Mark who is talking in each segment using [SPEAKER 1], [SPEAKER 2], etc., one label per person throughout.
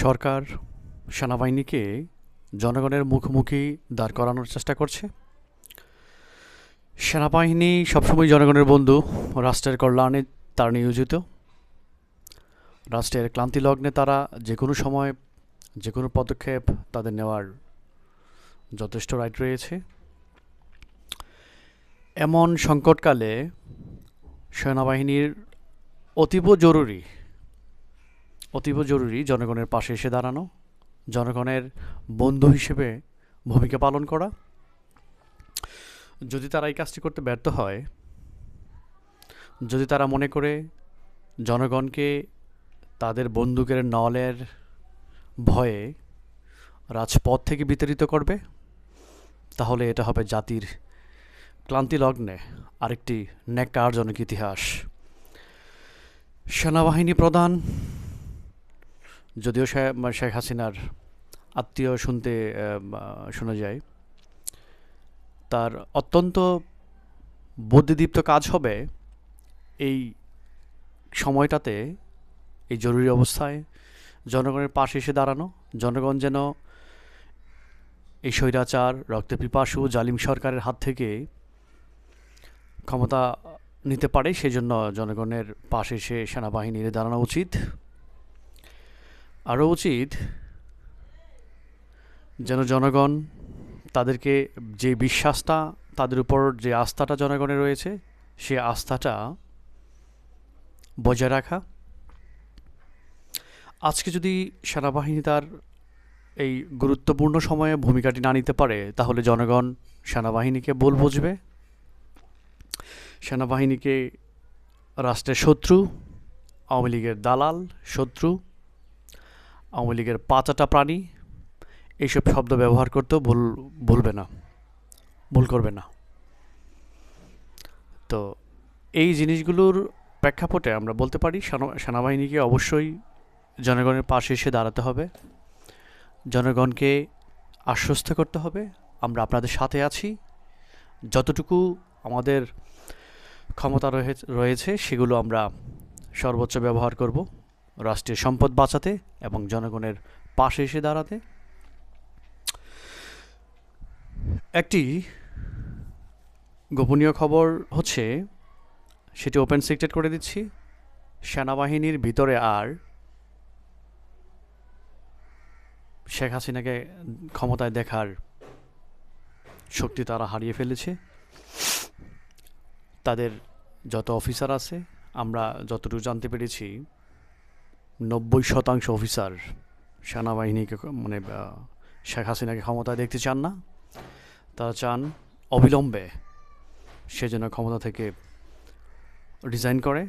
[SPEAKER 1] সরকার সেনাবাহিনীকে জনগণের মুখোমুখি দাঁড় করানোর চেষ্টা করছে। সেনাবাহিনী সবসময় জনগণের বন্ধু, রাষ্ট্রের কল্যাণে তারা নিয়োজিত। রাষ্ট্রের ক্লান্তি লগ্নে তারা যে কোনো সময় যে কোনো পদক্ষেপ তাদের নেওয়ার যথেষ্ট রাইট রয়েছে। এমন সংকটকালে সেনাবাহিনীর অতীব জরুরি জনগণের পাশে এসে দাঁড়ানো, জনগণের বন্ধু হিসেবে ভূমিকা পালন করা। যদি তারা এই কাজটি করতে ব্যর্থ হয়, যদি তারা মনে করে জনগণকে তাদের বন্দুকের নলের ভয়ে রাজপথ থেকে বিতাড়িত করবে, তাহলে এটা হবে জাতির ক্লান্তি লগ্নে আরেকটি ন্যাক্কারজনক ইতিহাস। সেনাবাহিনী প্রধান, যদিও শেখ হাসিনার আত্মীয় শোনা যায়, তার অত্যন্ত বুদ্ধিদীপ্ত কাজ হবে এই সময়টাতে, এই জরুরি অবস্থায় জনগণের পাশে এসে দাঁড়ানো। জনগণ যেন এই স্বৈরাচার, রক্তপিপাসু জালিম সরকারের হাত থেকে ক্ষমতা নিতে পারে, সেই জন্য জনগণের পাশে এসে সেনাবাহিনীর দাঁড়ানো উচিত। আরও উচিত যেন জনগণ তাদেরকে যে বিশ্বাসটা, তাদের উপর যে আস্থাটা জনগণের রয়েছে, সে আস্থাটা বজায় রাখা। আজকে যদি সেনাবাহিনী তার এই গুরুত্বপূর্ণ সময়ে ভূমিকাটি না নিতে পারে, তাহলে জনগণ সেনাবাহিনীকে ভুল বুঝবে, সেনাবাহিনীকে রাষ্ট্রের শত্রু, আওয়ামী লীগের দালাল, শত্রু, আওয়ামী লীগের পাচাটা প্রাণী, এইসব শব্দ ব্যবহার করতেও ভুল করবে না। তো এই জিনিসগুলোর প্রেক্ষাপটে আমরা বলতে পারি সেনাবাহিনীকে অবশ্যই জনগণের পাশে এসে দাঁড়াতে হবে, জনগণকে আশ্বস্ত করতে হবে আমরা আপনাদের সাথে আছি, যতটুকু আমাদের ক্ষমতা রয়েছে সেগুলো আমরা সর্বোচ্চ ব্যবহার করব রাষ্ট্রীয় সম্পদ বাঁচাতে এবং জনগণের পাশে এসে দাঁড়াতে। একটি গোপনীয় খবর হচ্ছে, সেটি ওপেন সিক্রেট করে দিচ্ছি, সেনাবাহিনীর ভিতরে আর শেখ হাসিনাকে ক্ষমতায় দেখার শক্তি তারা হারিয়ে ফেলেছে। তাদের যত অফিসার আছে, আমরা যতটুকু জানতে পেরেছি 90% অফিসার সেনাবাহিনীকে শেখ হাসিনাকে ক্ষমতায় দেখতে চান না। তারা চান অবিলম্বে সে যেন ক্ষমতা থেকে রিজাইন করে।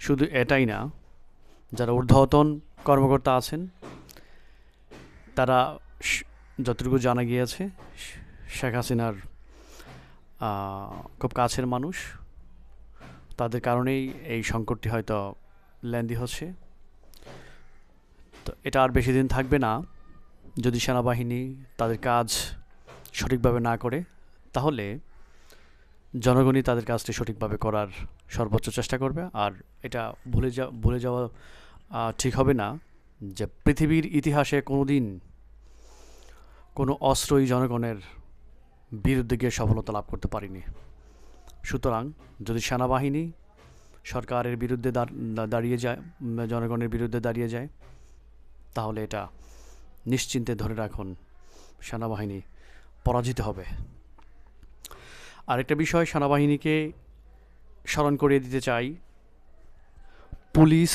[SPEAKER 1] শুধু এটাই না, যারা ঊর্ধ্বতন কর্মকর্তা আছেন, তারা যতটুকু জানা গিয়েছে শেখ হাসিনার খুব কাছের মানুষ, তাদের কারণেই এই সংকটটি হয়তো লেন্দি হচ্ছে। তো এটা আর বেশি দিন থাকবে না। যদি সেনাবাহিনী তাদের কাজ সঠিকভাবে না করে, তাহলে জনগণই তাদের কাজটি সঠিকভাবে করার সর্বোচ্চ চেষ্টা করবে। আর এটা ভুলে যাওয়া ঠিক হবে না যে পৃথিবীর ইতিহাসে কোনোদিন কোনো অস্ত্রই জনগণের বিরুদ্ধে গিয়ে সফলতা লাভ করতে পারেনি। সুতরাং যদি সেনাবাহিনী সরকারের বিরুদ্ধে দাঁড়িয়ে যায়, জনগণের বিরুদ্ধে দাঁড়িয়ে যায়, তাহলে এটা নিশ্চিন্তে ধরে রাখুন, সেনাবাহিনী পরাজিত হবে। আরেকটা বিষয় সেনাবাহিনীকে স্মরণ করিয়ে দিতে চাই, পুলিশ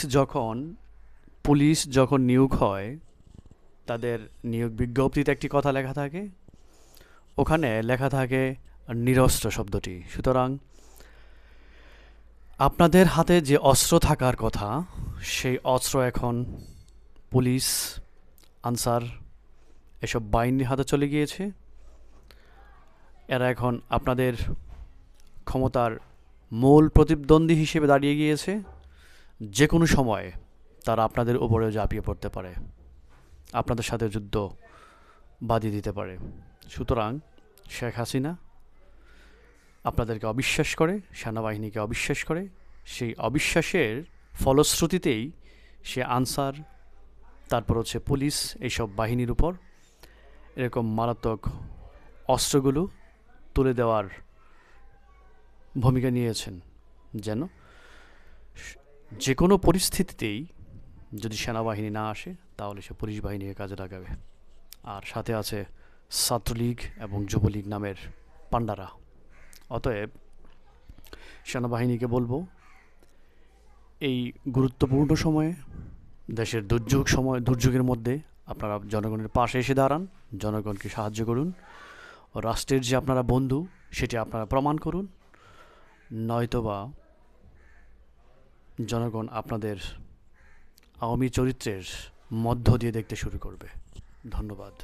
[SPEAKER 1] যখন নিয়োগ হয়, তাদের নিয়োগ বিজ্ঞপ্তিতে একটি কথা লেখা থাকে, ওখানে লেখা থাকে নিরস্ত্র শব্দটি। সুতরাং আপনাদের হাতে যে অস্ত্র থাকার কথা, সেই অস্ত্র এখন পুলিশ, আনসার এসব বাহিনীর হাতে চলে গিয়েছে। এরা এখন আপনাদের ক্ষমতার মূল প্রতিদ্বন্দ্বী হিসেবে দাঁড়িয়ে গিয়েছে। যে কোনো সময় তারা আপনাদের উপরেও ঝাঁপিয়ে পড়তে পারে, আপনাদের সাথে যুদ্ধ বাঁধিয়ে দিতে পারে। সুতরাং শেখ হাসিনা আপনাদেরকে অবিশ্বাস করে, সেনাবাহিনীকে অবিশ্বাস করে, সেই অবিশ্বাসের ফলশ্রুতিতেই সে আনসার, তারপর হচ্ছে পুলিশ, এইসব বাহিনীর উপর এরকম মারাত্মক অস্ত্রগুলো তুলে দেওয়ার ভূমিকা নিয়েছেন, যেন যে কোনো পরিস্থিতিতেই যদি সেনাবাহিনী না আসে তাহলে সে পুলিশ বাহিনীকে কাজে লাগাবে। আর সাথে আছে ছাত্রলীগ এবং যুবলীগ নামের পান্ডারা। অতএব সেনাবাহিনীকে বলবো, এই গুরুত্বপূর্ণ সময়ে, দেশের দুর্যোগের মধ্যে আপনারা জনগণের পাশে এসে দাঁড়ান, জনগণকে সাহায্য করুন, ও রাষ্ট্রের যে আপনারা বন্ধু সেটি আপনারা প্রমাণ করুন, নয়তোবা জনগণ আপনাদের আওয়ামী চরিত্রের মধ্য দিয়ে দেখতে শুরু করবে। ধন্যবাদ।